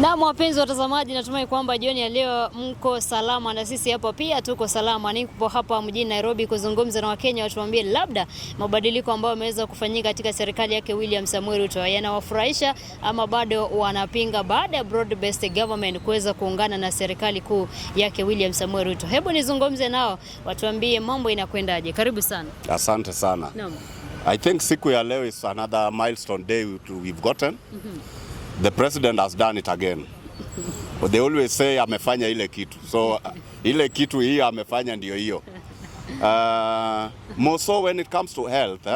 Na wapenzi watazamaji, natumai kwamba jioni ya leo mko salama na sisi hapa pia tuko salama. Nipo hapa mjini Nairobi kuzungumza na Wakenya watuambie labda mabadiliko ambayo yameweza kufanyika katika serikali yake William Samuel Ruto yanawafurahisha ama bado wanapinga baada ya broad based government kuweza kuungana na serikali kuu yake William Samuel Ruto. Hebu nizungumze nao watuambie mambo inakwendaje. Karibu sana. Asante sana. Naam. I think siku ya leo is another milestone day we've gotten. The president has done it again. But they always say amefanya ile kitu. So ile kitu hii amefanya ndio hiyo. More so when it comes to health,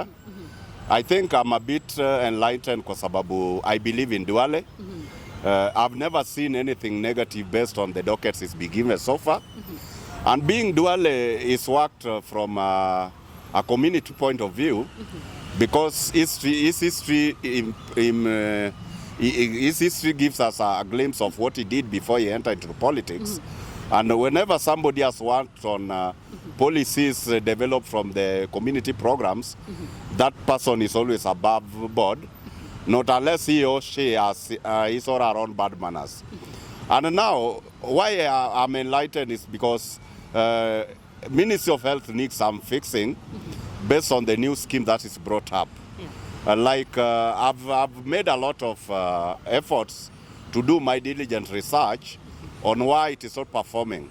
I think I'm a bit enlightened kwa sababu I believe in Duale. I've never seen anything negative based on the dockets he's been given so far. And being Duale is worked from a community point of view because his history gives us a glimpse of what he did before he entered into politics. And whenever somebody has worked on policies developed from the community programs, that person is always above board, not unless he or she has his or her own bad manners. And now, why I'm enlightened is because Ministry of Health needs some fixing based on the new scheme that is brought up. I've made a lot of efforts to do my diligent research on why it is not performing.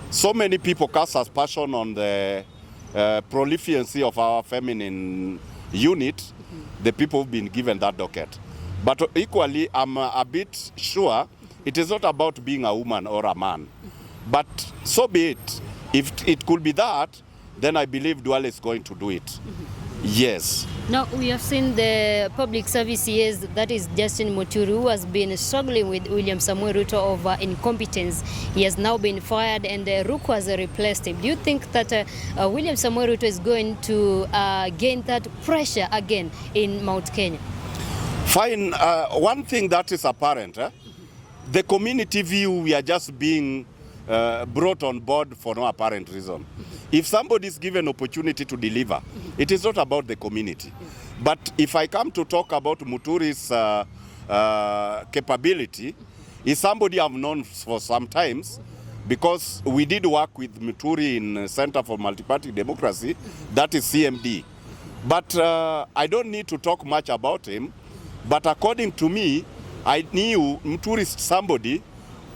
So many people cast aspersion on the proliferancy of our feminine unit, the people who've been given that docket. But equally, I'm a bit sure it is not about being a woman or a man. But so be it. If it could be that, then I believe Duale is going to do it. Yes. Now, we have seen the public service CS, that is Justin Muturi, who has been struggling with William Samuel Ruto over incompetence. He has now been fired and Ruto has replaced him. Do you think that William Samuel Ruto is going to gain that pressure again in Mount Kenya? Fine. One thing that is apparent, the community view, we are just being brought on board for no apparent reason. If somebody is given opportunity to deliver, it is not about the community. But if I come to talk about Muturi's capability, is somebody I've known for some times because we did work with Muturi in Center for Multi-Party Democracy, that is CMD. But I don't need to talk much about him. But according to me, I knew Muturi is somebody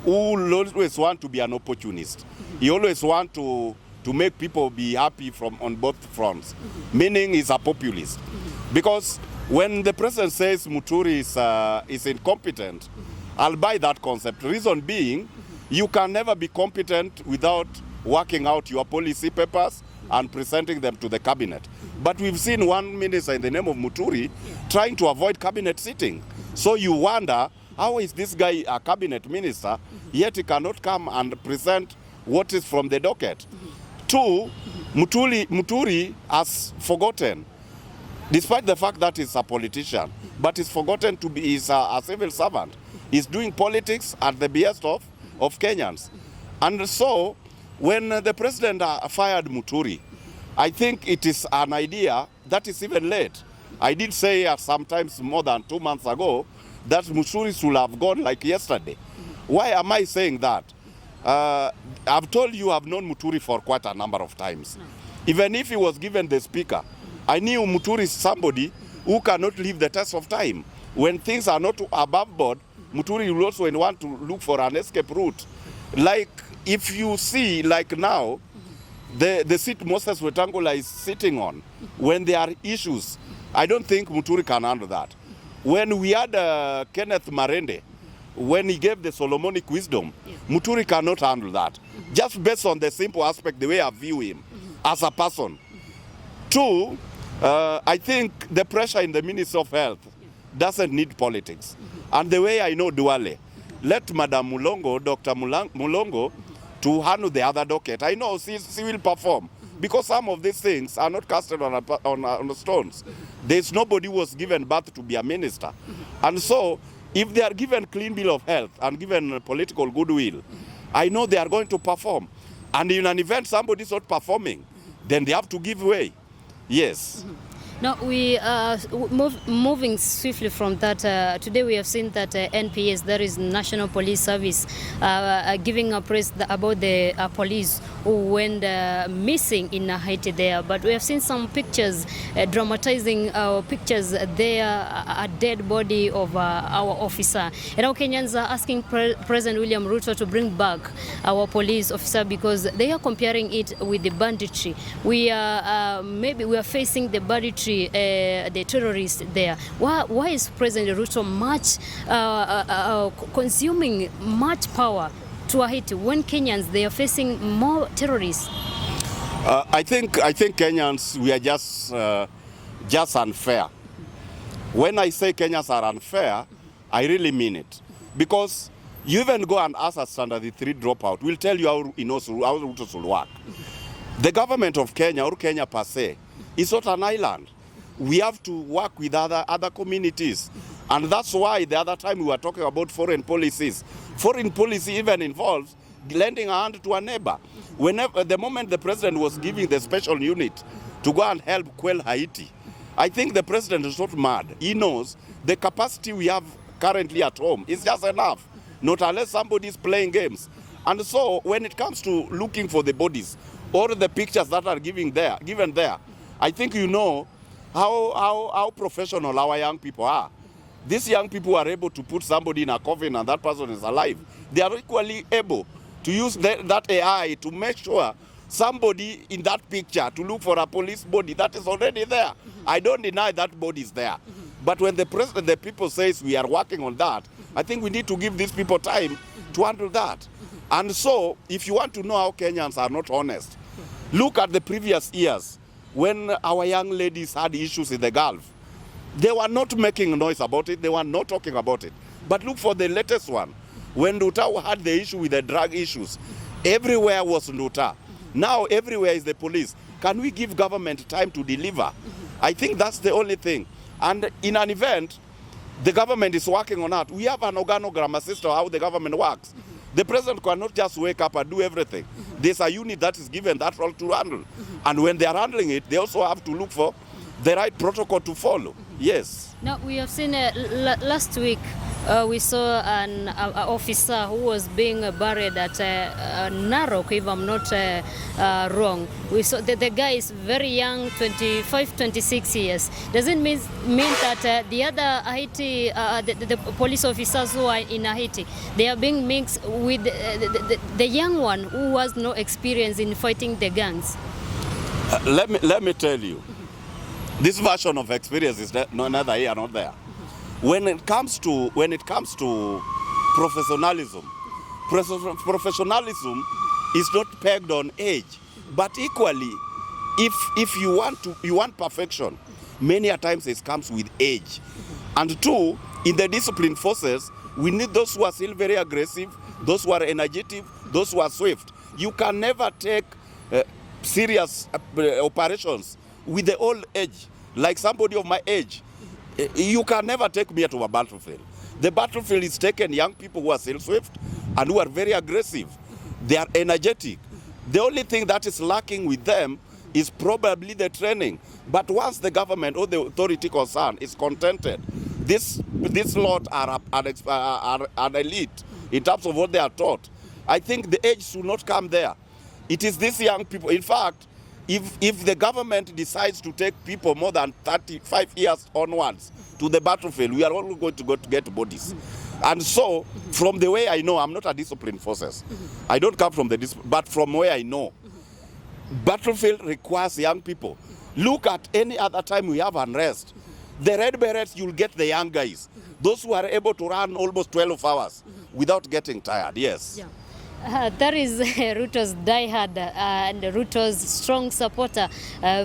who always want to be an opportunist. He always want to make people be happy from on both fronts, meaning he's a populist. Because when the president says Muturi is incompetent, I'll buy that concept. Reason being, you can never be competent without working out your policy papers and presenting them to the cabinet. But we've seen one minister in the name of Muturi trying to avoid cabinet sitting. So you wonder, how is this guy a cabinet minister, yet he cannot come and present what is from the docket? Two, Muturi has forgotten, despite the fact that he's a politician, but he's forgotten to be he's a civil servant. He's doing politics at the behest of Kenyans. And so, when the president fired Muturi, I think it is an idea that is even late. I did say sometimes more than 2 months ago that Muturi should have gone like yesterday. Why am I saying that? I've told you I've known Muturi for quite a number of times. Even if he was given the speaker, I knew Muturi is somebody who cannot leave the test of time. When things are not above board, Muturi will also want to look for an escape route. Like if you see, like now, the seat Moses Wetangula is sitting on, when there are issues, I don't think Muturi can handle that. When we had Kenneth Marende, when he gave the Solomonic wisdom, Muturi cannot handle that. Just based on the simple aspect, the way I view him as a person. Two, I think the pressure in the Ministry of Health doesn't need politics. And the way I know Duale, let Madam Mulongo, Dr. Mulongo, to handle the other docket. I know she will perform. Because some of these things are not casted on stones. There's nobody who was given birth to be a minister. And so, if they are given clean bill of health and given political goodwill, I know they are going to perform. And in an event somebody is not performing, then they have to give way. Yes. Now, moving swiftly from that, today we have seen that NPS, that is National Police Service, giving a praise about the police who went missing in Haiti there. But we have seen some pictures, dramatizing pictures there, a dead body of our officer. And now Kenyans are asking President William Ruto to bring back our police officer because they are comparing it with the banditry. Maybe we are facing the banditry, the terrorists there. Why is President Ruto consuming much power to Haiti when Kenyans, they are facing more terrorists? I think Kenyans, we are just unfair. When I say Kenyans are unfair, I really mean it. Because you even go and ask a standard 3 dropout, we'll tell you how Ruto will work. The government of Kenya, or Kenya per se, is not an island. We have to work with other communities. And that's why the other time we were talking about foreign policies. Foreign policy even involves lending a hand to a neighbor. The moment the president was giving the special unit to go and help quell Haiti, I think the president is not mad. He knows the capacity we have currently at home is just enough, not unless somebody is playing games. And so when it comes to looking for the bodies or the pictures that are given there, I think you know how professional our young people are. These young people are able to put somebody in a coffin and that person is alive. They are equally able to use that AI to make sure somebody in that picture, to look for a police body that is already there. I don't deny that body is there. But when the people says we are working on that, I think we need to give these people time to handle that. And so, if you want to know how Kenyans are not honest, look at the previous years when our young ladies had issues in the Gulf. They were not making noise about it. They were not talking about it. But look for the latest one. When Ruto had the issue with the drug issues, everywhere was Ruto. Now everywhere is the police. Can we give government time to deliver? I think that's the only thing. And in an event, the government is working on that. We have an organogram, a system how the government works. The president cannot just wake up and do everything. There's a unit that is given that role to handle. And when they are handling it, they also have to look for the right protocol to follow. Yes. Now, we have seen last week, we saw an officer who was being buried at Narok, if I'm not wrong. We saw that the guy is very young, 25, 26 years. Does it mean that the other Haiti, the police officers who are in Haiti, they are being mixed with the young one who has no experience in fighting the gangs? Let me tell you, this version of experience is neither here nor there. When it comes to professionalism, professionalism is not pegged on age, but equally, if you want perfection, many a times it comes with age. And two, in the discipline forces, we need those who are still very aggressive, those who are energetic, those who are swift. You can never take serious operations with the old age, like somebody of my age. You can never take me to a battlefield. The battlefield is taken young people who are still swift and who are very aggressive. They are energetic. The only thing that is lacking with them is probably the training. But once the government or the authority concerned is contented, this lot are an elite in terms of what they are taught. I think the age should not come there. It is these young people. In fact, if the government decides to take people more than 35 years onwards to the battlefield, we are all going to go to get bodies. And so, from the way I know, I'm not a disciplined forces. I don't come from the discipline, but from where I know, battlefield requires young people. Look at any other time we have unrest. The Red Berets, you'll get the young guys. Those who are able to run almost 12 hours without getting tired, yes. Yeah. That is Ruto's diehard and Ruto's strong supporter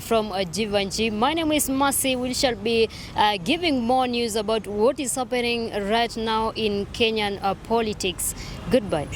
from Jivanji. My name is Mercy. We shall be giving more news about what is happening right now in Kenyan politics. Goodbye.